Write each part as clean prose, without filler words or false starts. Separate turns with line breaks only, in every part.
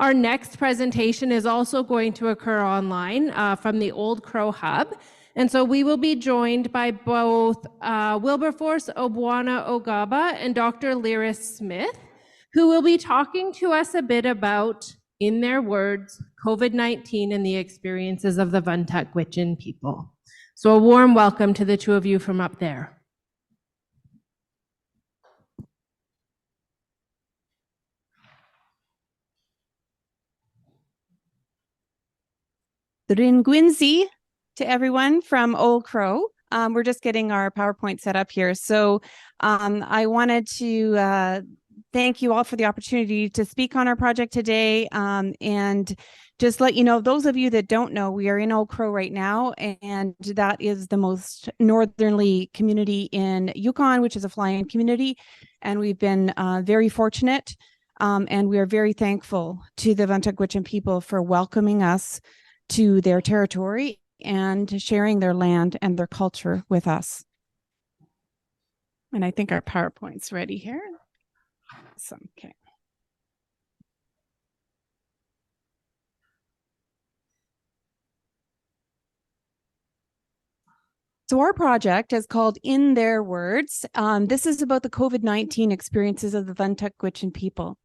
Our next presentation is also going to occur online from the Old Crow Hub. And so we will be joined by both Wilberforce Obwona Ogaba and Dr. Liris Smith, who will be talking to us a bit about, in their words, COVID-19 and the experiences of the Vuntut Gwitchin people. So a warm welcome to the two of you from up there.
Ringwinzi to everyone from Old Crow. We're just getting our PowerPoint set up here. So I wanted to thank you all for the opportunity to speak on our project today, and just let you know, those of you that don't know, we are in Old Crow right now, and that is the most northerly community in Yukon, which is a fly-in community, and we've been very fortunate, and we are very thankful to the Vuntut Gwitchin people for welcoming us to their territory and sharing their land and their culture with us. And I think our PowerPoint's ready here. Awesome. Okay. So our project is called In Their Words. This is about the COVID-19 experiences of the Vuntut Gwitchin people.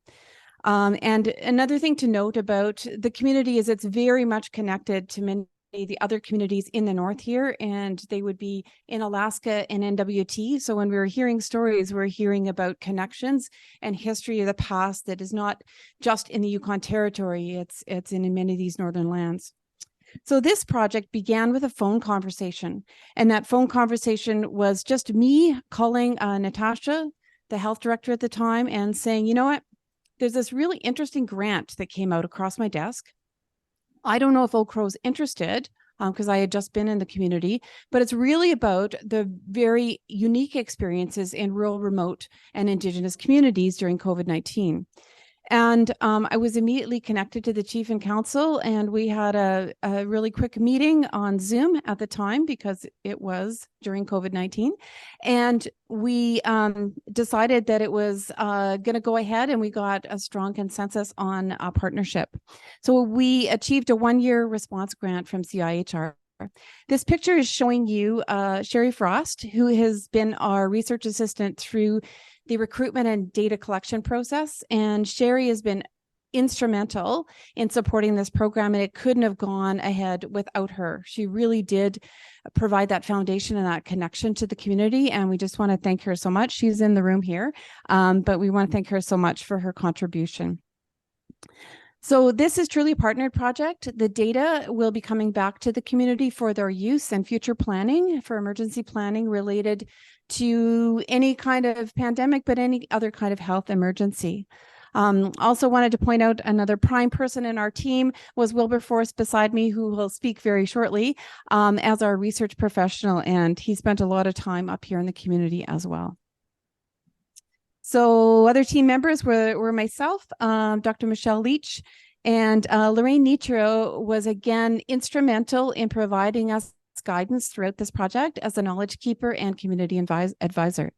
And another thing to note about the community is it's very much connected to many of the other communities in the north here, and they would be in Alaska and NWT. So when we were hearing stories, we're hearing about connections and history of the past that is not just in the Yukon Territory, it's in many of these northern lands. So this project began with a phone conversation, and that phone conversation was just me calling Natasha, the health director at the time, and saying, you know what? There's this really interesting grant that came out across my desk. I don't know if Old Crow's interested, because I had just been in the community, but it's really about the very unique experiences in rural, remote, and Indigenous communities during COVID-19. And I was immediately connected to the chief and council, and we had a really quick meeting on Zoom at the time because it was during COVID-19. And we decided that it was going to go ahead, and we got a strong consensus on a partnership. So we achieved a one-year response grant from CIHR. This picture is showing you Sherry Frost, who has been our research assistant through the recruitment and data collection process. And Sherry has been instrumental in supporting this program, and it couldn't have gone ahead without her. She really did provide that foundation and that connection to the community, and we just want to thank her so much. She's in the room here, but we want to thank her so much for her contribution. So this is truly a partnered project. The data will be coming back to the community for their use and future planning, for emergency planning related to any kind of pandemic, but any other kind of health emergency. Also wanted to point out another prime person in our team was Wilberforce beside me, who will speak very shortly, as our research professional, and he spent a lot of time up here in the community as well. So other team members were myself, Dr. Michelle Leach, and Lorraine Nitro was again instrumental in providing us guidance throughout this project as a knowledge keeper and community advisor.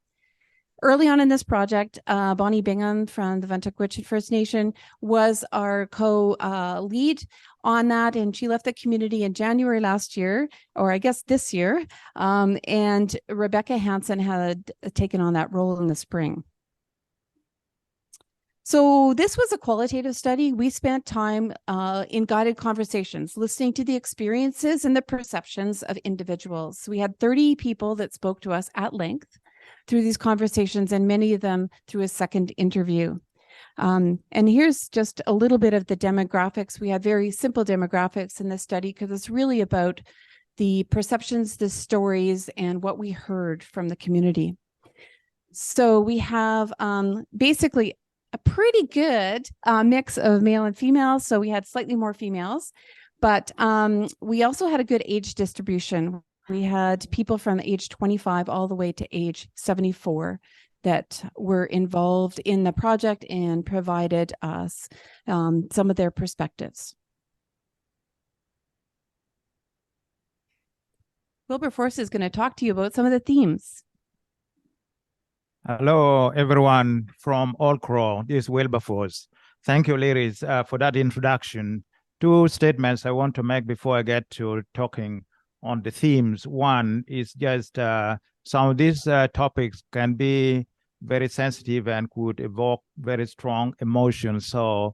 Early on in this project, Bonnie Bingham from the Vuntut Gwitchin First Nation was our co-lead on that, and she left the community in January last year, or I guess this year, and Rebecca Hansen had taken on that role in the spring. So this was a qualitative study. We spent time in guided conversations, listening to the experiences and the perceptions of individuals. We had 30 people that spoke to us at length through these conversations, and many of them through a second interview. And here's just a little bit of the demographics. We had very simple demographics in this study because it's really about the perceptions, the stories, and what we heard from the community. So we have basically a pretty good mix of male and female. So we had slightly more females, but we also had a good age distribution. We had people from age 25 all the way to age 74 that were involved in the project and provided us some of their perspectives. Wilberforce is going to talk to you about some of the themes.
Hello, everyone from Old Crow. This is Wilberforce. Thank you, Liris, for that introduction. Two statements I want to make before I get to talking on the themes. One is just some of these topics can be very sensitive and could evoke very strong emotions. So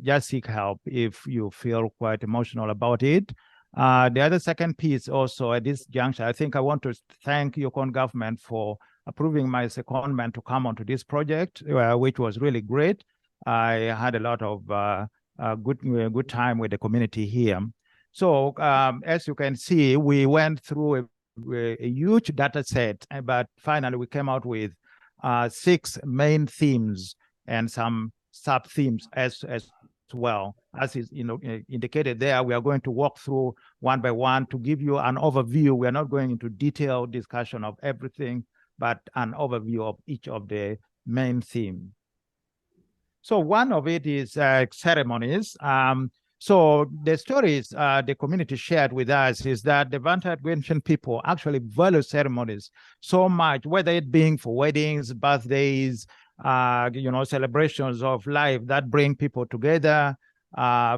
just seek help if you feel quite emotional about it. The other second piece also at this juncture, I think I want to thank Yukon government for approving my secondment to come onto this project, which was really great. I had a lot of good time with the community here. So as you can see, we went through a huge data set, but finally we came out with 6 main themes and some sub themes as well. As is indicated there, we are going to walk through one by one to give you an overview. We are not going into detailed discussion of everything, but an overview of each of the main themes. So one of it is ceremonies. So the stories the community shared with us is that the Vuntut Gwitchin people actually value ceremonies so much, whether it being for weddings, birthdays, celebrations of life that bring people together,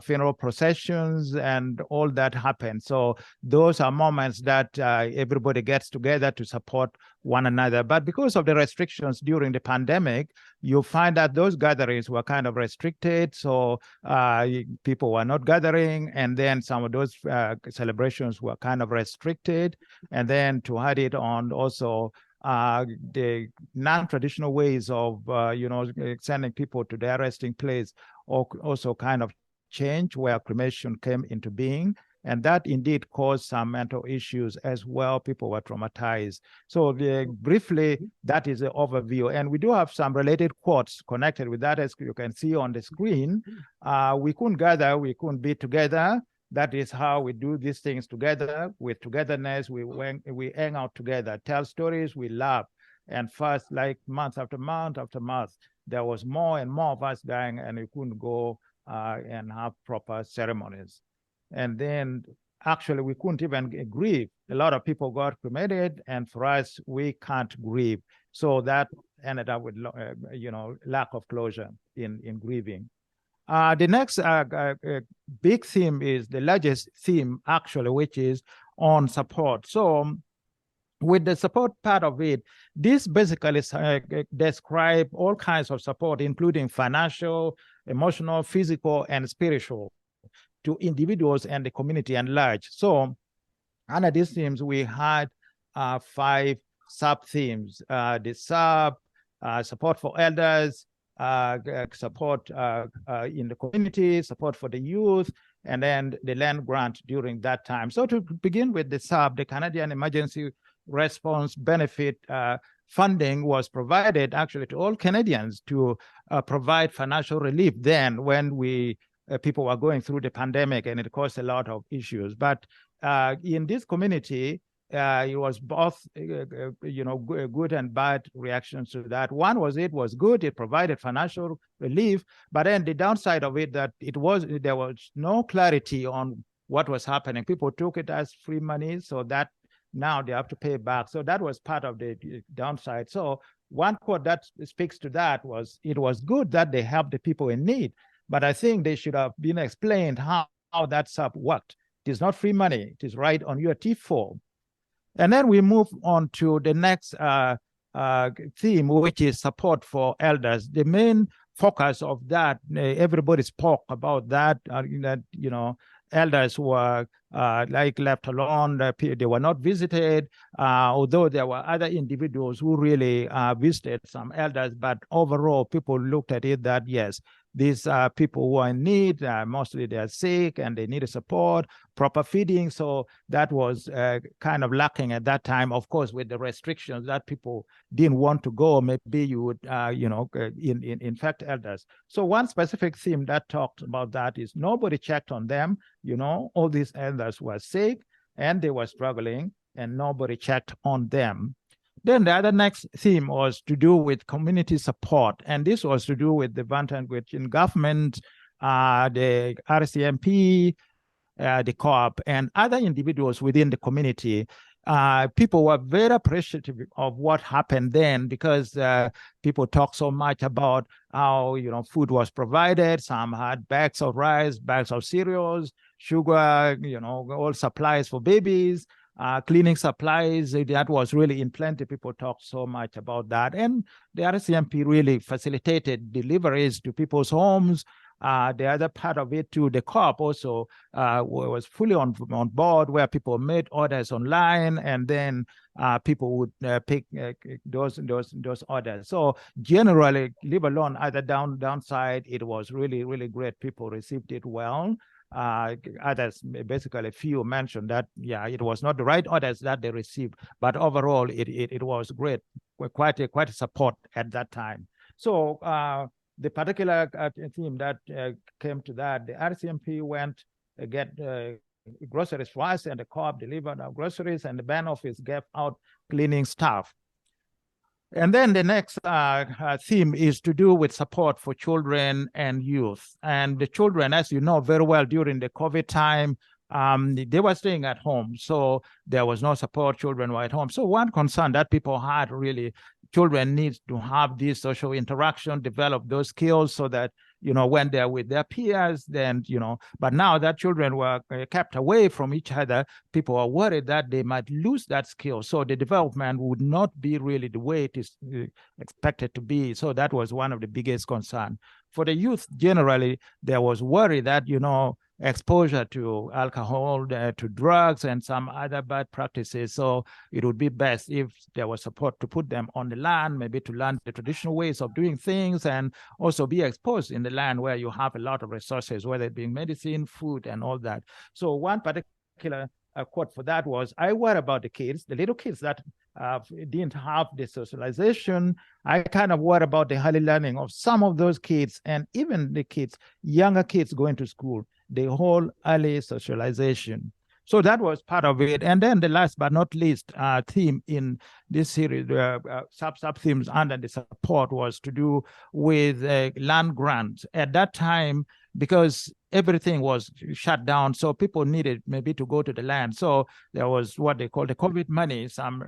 funeral processions, and all that happen. So those are moments that everybody gets together to support one another. But because of the restrictions during the pandemic, you find that those gatherings were kind of restricted. So people were not gathering, and then some of those celebrations were kind of restricted. And then to add it on also, the non-traditional ways of, sending people to their resting place also kind of changed, where cremation came into being. And that indeed caused some mental issues as well. People were traumatized. So briefly, that is the overview. And we do have some related quotes connected with that, as you can see on the screen. We couldn't gather, we couldn't be together. That is how we do these things together. With togetherness, we hang out together, tell stories, we laugh. And first, like month after month after month, there was more and more of us dying, and we couldn't go and have proper ceremonies. And then actually we couldn't even grieve. A lot of people got cremated, and for us, we can't grieve. So that ended up with, lack of closure in grieving. The next big theme is the largest theme, actually, which is on support. So with the support part of it, this basically describe all kinds of support, including financial, emotional, physical, and spiritual, to individuals and the community at large. So under these themes, we had 5 sub-themes. The support for elders, support in the community, support for the youth, and then the land grant during that time. So to begin with the Canadian Emergency Response Benefit funding was provided actually to all Canadians to provide financial relief then when people were going through the pandemic, and it caused a lot of issues. But in this community, it was both, good and bad reactions to that. One was it was good; it provided financial relief, but then the downside of it that there was no clarity on what was happening. People took it as free money, so that now they have to pay back. So that was part of the downside. So one quote that speaks to that was, "It was good that they helped the people in need, but I think they should have been explained how that sub worked. It is not free money; it is right on your T4." And then we move on to the next theme, which is support for elders. The main focus of that, everybody spoke about that, elders were left alone, they were not visited, although there were other individuals who really visited some elders, but overall people looked at it that yes, these people who are in need, mostly they are sick and they needed support, proper feeding. So that was kind of lacking at that time. Of course, with the restrictions that people didn't want to go, maybe you would, infect elders. So one specific theme that talked about that is nobody checked on them. All these elders were sick and they were struggling and nobody checked on them. Then the other next theme was to do with community support. And this was to do with the Vuntut Gwitchin government, the RCMP, the co-op, and other individuals within the community. people were very appreciative of what happened then, because people talk so much about how, food was provided. Some had bags of rice, bags of cereals, sugar, all supplies for babies, cleaning supplies. That was really in plenty. People talk so much about that. And the RCMP really facilitated deliveries to people's homes. The other part of it too, the co-op also was fully on board, where people made orders online, and then people would pick those orders. So generally, leave alone other downside, it was really, really great. People received it well. Others, basically a few, mentioned that, yeah, it was not the right orders that they received, but overall it was great. Quite a support at that time. So the particular theme that came to that, the RCMP went get groceries for us, and the co-op delivered our groceries, and the band office gave out cleaning staff. And then the next theme is to do with support for children and youth. And the children, as you know very well, during the COVID time, they were staying at home. So there was no support. Children were at home. So one concern that people had, really, children need to have this social interaction, develop those skills, so that, when they're with their peers, then, but now that children were kept away from each other, people are worried that they might lose that skill. So the development would not be really the way it is expected to be. So that was one of the biggest concerns. For the youth, generally, there was worry that, exposure to alcohol, to drugs, and some other bad practices. So it would be best if there was support to put them on the land, maybe to learn the traditional ways of doing things, and also be exposed in the land where you have a lot of resources, whether it being medicine, food, and all that. So one particular quote for that was, I worry about the kids, the little kids that didn't have the socialization. I kind of worry about the early learning of some of those kids, and even the kids, younger kids going to school, the whole early socialization. So that was part of it. And then the last but not least theme in this series, sub-themes under the support, was to do with land grants. At that time, because everything was shut down, so people needed maybe to go to the land. So there was what they call the COVID money, some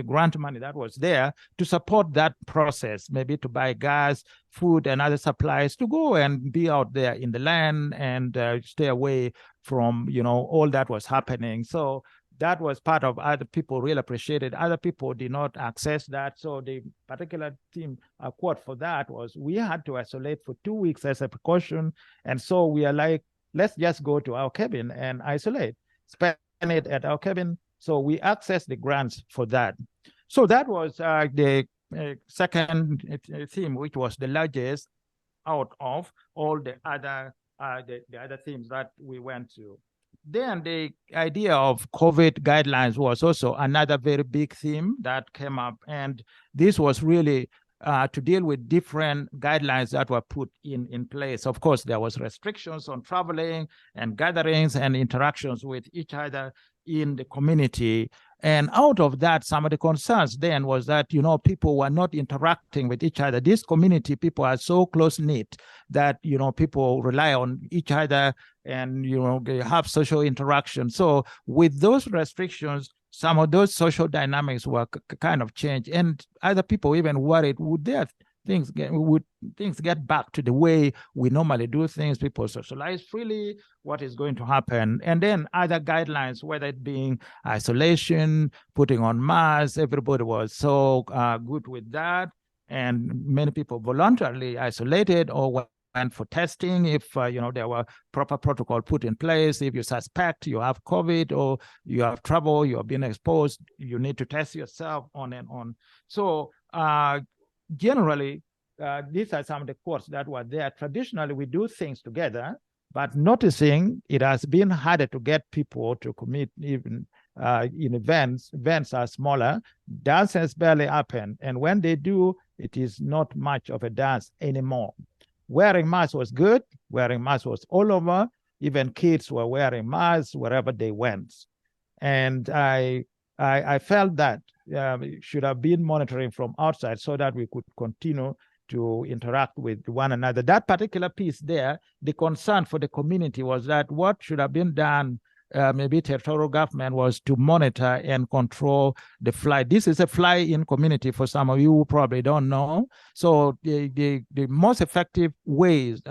grant money that was there to support that process, maybe to buy gas, food, and other supplies, to go and be out there in the land and stay away from, all that was happening. So that was part of other people really appreciated. Other people did not access that. So the particular theme quote for that was, we had to isolate for 2 weeks as a precaution. And so we are like, let's just go to our cabin and isolate, spend it at our cabin. So we accessed the grants for that. So that was the second theme, which was the largest out of all the other themes that we went to. Then the idea of COVID guidelines was also another very big theme that came up. And this was really to deal with different guidelines that were put in place. Of course, there was restrictions on traveling and gatherings and interactions with each other in the community. And out of that, some of the concerns then was that, people were not interacting with each other. This community, people are so close-knit that, people rely on each other and, they have social interaction. So with those restrictions, some of those social dynamics were kind of changed. And other people even worried, would things get back to the way we normally do things? People socialize freely. What is going to happen? And then other guidelines, whether it being isolation, putting on masks, everybody was so good with that. And many people voluntarily isolated or went for testing if there were proper protocol put in place. If you suspect you have COVID or you have trouble, you have been exposed, you need to test yourself, on and on. So generally, these are some of the quotes that were there. Traditionally, we do things together, but noticing it has been harder to get people to commit even in events. Events are smaller. Dances barely happen. And when they do, it is not much of a dance anymore. Wearing masks was good. Wearing masks was all over. Even kids were wearing masks wherever they went. And I felt that should have been monitoring from outside so that we could continue to interact with one another. That particular piece there, the concern for the community was that what should have been done maybe territorial government was to monitor and control the flight. This is a fly-in community for some of you who probably don't know. So the most effective ways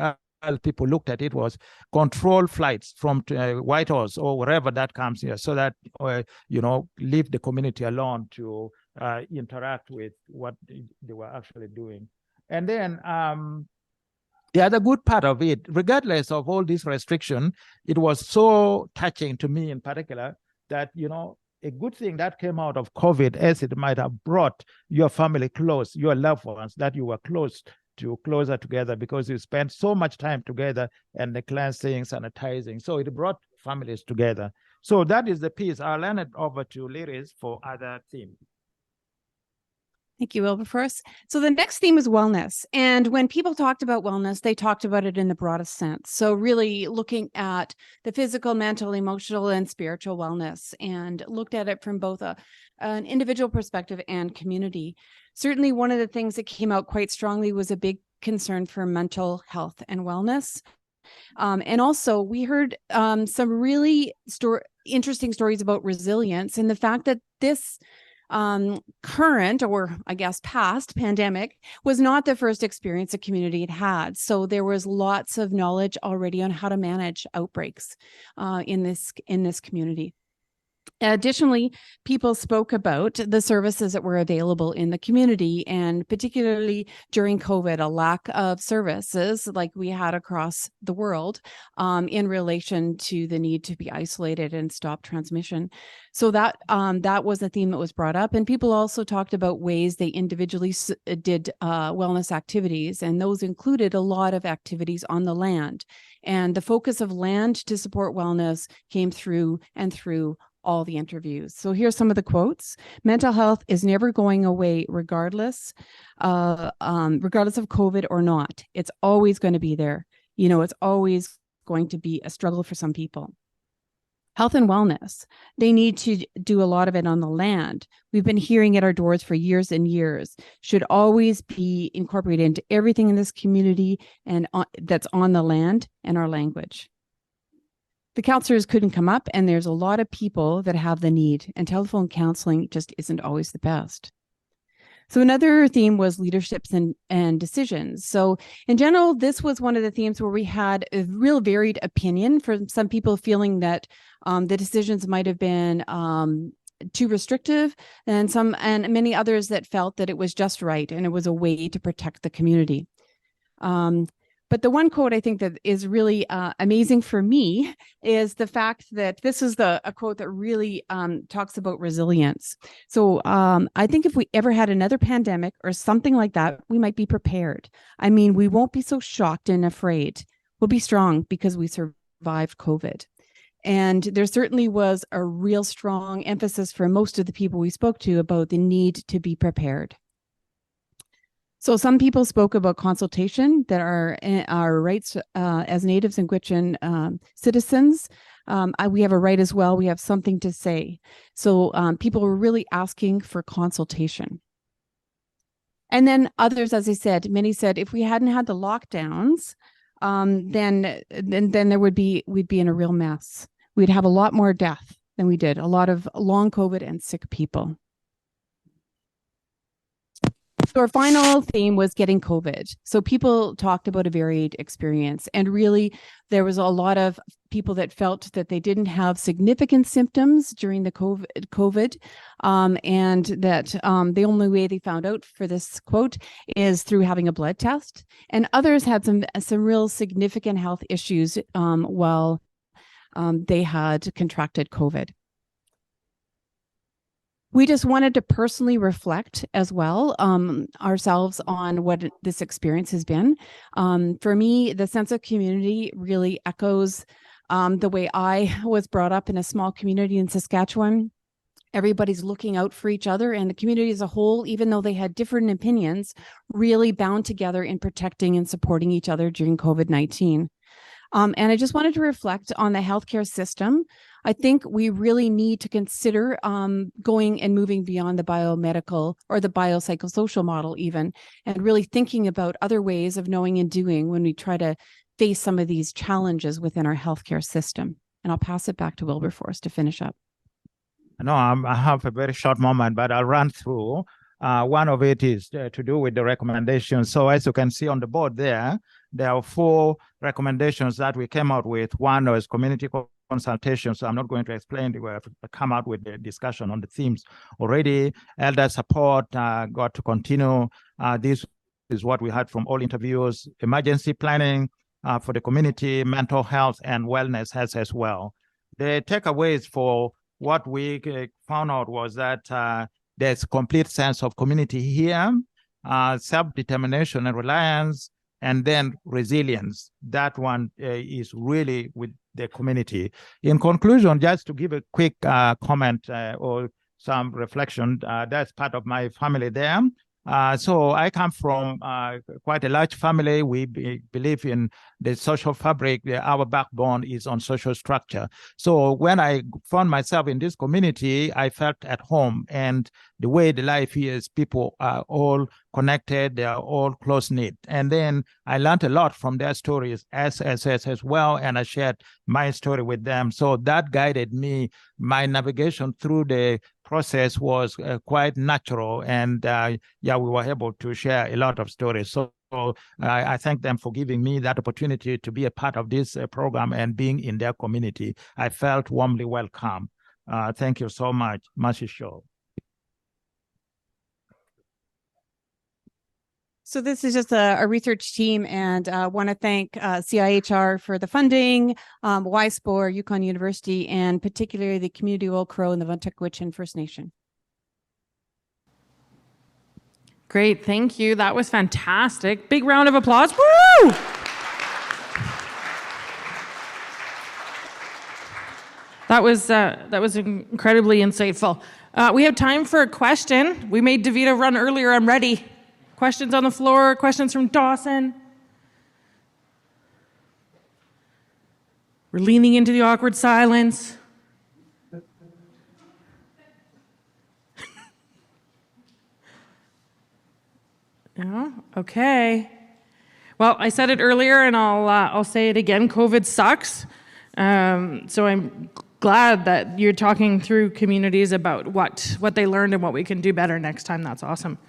people looked at it was control flights from Whitehorse or wherever that comes here, so that leave the community alone to interact with what they were actually doing. And then the other good part of it, regardless of all this restriction, it was so touching to me in particular that, a good thing that came out of COVID, as it might have brought your family close, your loved ones that you were closer together because you spent so much time together and the cleansing, sanitizing. So it brought families together. So that is the piece. I'll hand it over to Liris for other themes.
Thank you, Wilberforce. So the next theme is wellness. And when people talked about wellness, they talked about it in the broadest sense. So really looking at the physical, mental, emotional, and spiritual wellness, and looked at it from both an individual perspective and community. Certainly one of the things that came out quite strongly was a big concern for mental health and wellness. And also we heard some really interesting stories about resilience and the fact that this current, or I guess past, pandemic was not the first experience a community had. So there was lots of knowledge already on how to manage outbreaks in this community. Additionally, people spoke about the services that were available in the community, and particularly during COVID, a lack of services like we had across the world in relation to the need to be isolated and stop transmission. So that was a theme that was brought up. And people also talked about ways they individually did wellness activities, and those included a lot of activities on the land. And the focus of land to support wellness came through all the interviews. So here's some of the quotes. Mental health is never going away regardless of COVID or not. It's always going to be there. It's always going to be a struggle for some people. Health and wellness, they need to do a lot of it on the land. We've been hearing at our doors for years and years, should always be incorporated into everything in this community and that's on the land and our language. The counselors couldn't come up, and there's a lot of people that have the need, and telephone counseling just isn't always the best. So another theme was leaderships and decisions. So in general, this was one of the themes where we had a real varied opinion, from some people feeling that the decisions might have been too restrictive, and many others that felt that it was just right and it was a way to protect the community. But the one quote I think that is really amazing for me is the fact that this is a quote that really talks about resilience. So I think if we ever had another pandemic or something like that, we might be prepared. I mean, we won't be so shocked and afraid. We'll be strong because we survived COVID. And there certainly was a real strong emphasis for most of the people we spoke to about the need to be prepared. So some people spoke about consultation, that our rights as Natives and Gwitchin citizens. We have a right as well. We have something to say. So people were really asking for consultation. And then others, as I said, many said, if we hadn't had the lockdowns, then we'd be in a real mess. We'd have a lot more death than we did, a lot of long COVID and sick people. So our final theme was getting COVID. So people talked about a varied experience, and really there was a lot of people that felt that they didn't have significant symptoms during the COVID, and that the only way they found out, for this quote, is through having a blood test. And others had some real significant health issues while they had contracted COVID. We just wanted to personally reflect as well ourselves on what this experience has been. For me, the sense of community really echoes the way I was brought up in a small community in Saskatchewan. Everybody's looking out for each other, and the community as a whole, even though they had different opinions, really bound together in protecting and supporting each other during COVID-19. And I just wanted to reflect on the healthcare system. I think we really need to consider going and moving beyond the biomedical or the biopsychosocial model even, and really thinking about other ways of knowing and doing when we try to face some of these challenges within our healthcare system. And I'll pass it back to Wilberforce to finish up.
No, I have a very short moment, but I'll run through. One of it is to do with the recommendations. So as you can see on the board there are 4 recommendations that we came out with. One was community consultation, so I'm not going to explain. We have come out with the discussion on the themes already. Elder support got to continue. This is what we had from all interviews. Emergency planning for the community, mental health and wellness has as well. The takeaways for what we found out was that there's complete sense of community here, self-determination and reliance, and then resilience. That one is really with the community. In conclusion, just to give a quick comment or some reflection, that's part of my family there. So I come from quite a large family. We believe in the social fabric. Our backbone is on social structure. So when I found myself in this community, I felt at home. And the way the life here is, people are all connected. They are all close-knit. And then I learned a lot from their stories as well. And I shared my story with them. So that guided me. My navigation through the process was quite natural, and we were able to share a lot of stories. So I thank them for giving me that opportunity to be a part of this program and being in their community. I felt warmly welcome. Thank you so much, Mashisho.
So this is just a research team, and want to thank CIHR for the funding, YSPOR, Yukon University, and particularly the community Old Crow and the Vuntut Gwitchin First Nation.
Great, thank you. That was fantastic. Big round of applause. Woo! That was incredibly insightful. We have time for a question. We made Davida run earlier. I'm ready. Questions on the floor, questions from Dawson. We're leaning into the awkward silence. No? Okay. Well, I said it earlier and I'll say it again. COVID sucks. So I'm glad that you're talking through communities about what they learned and what we can do better next time. That's awesome.